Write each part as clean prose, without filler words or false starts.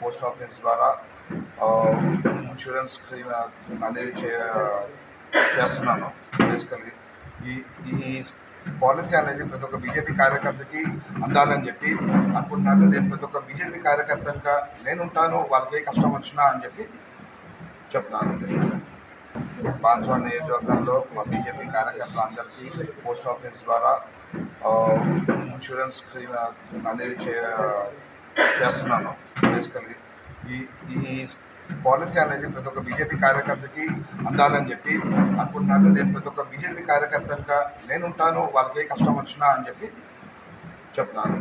Post office ద్వారా insurance claim అనేది చేస్తున్నాను. బేసికలీ ఈ పాలసీ అనేది ప్రతి ఒక్క బీజేపీ కార్యకర్తకి అందాలని చెప్పి అనుకుంటున్నాను. నేను ప్రతి ఒక్క బీజేపీ కార్యకర్తగా నేను ఉంటాను, వాళ్ళకి కష్టం వచ్చినా అని చెప్పి చెప్తున్నాను. బాన్స్వాడ నియోజకవర్గంలో మా బీజేపీ కార్యకర్తలు అందరికీ పోస్ట్ ఆఫీస్ ద్వారా ఇన్సూరెన్స్ క్లెయిమ్ అనేది చేస్తున్నాను. బేసికలీ ఈ పాలసీ అనేది ప్రతి ఒక్క బీజేపీ కార్యకర్తకి అందాలని చెప్పి అనుకుంటున్నాను. నేను ప్రతి ఒక్క బీజేపీ కార్యకర్తగా నేను ఉంటాను, వాళ్ళకి కష్టం వచ్చినా అని చెప్పి చెప్తున్నాను.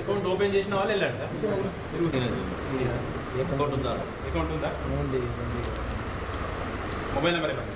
అకౌంట్ ఓపెన్ చేసిన వాళ్ళు వెళ్ళాడు సార్. అకౌంట్ ఉందా? అకౌంట్ ఉందా? మొబైల్ నెంబర్ ఇవ్వండి.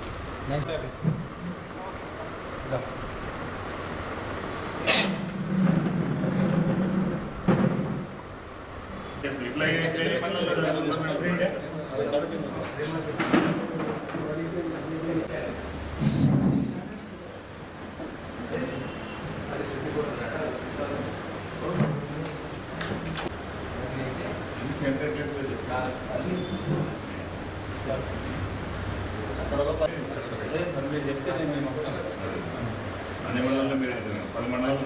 మీరు చెప్తే మేము వస్తాం. అన్ని మండలాల్లో మీరు 10 మండలాలు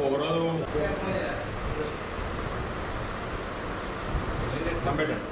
ఒకరోజు కంప్యూటర్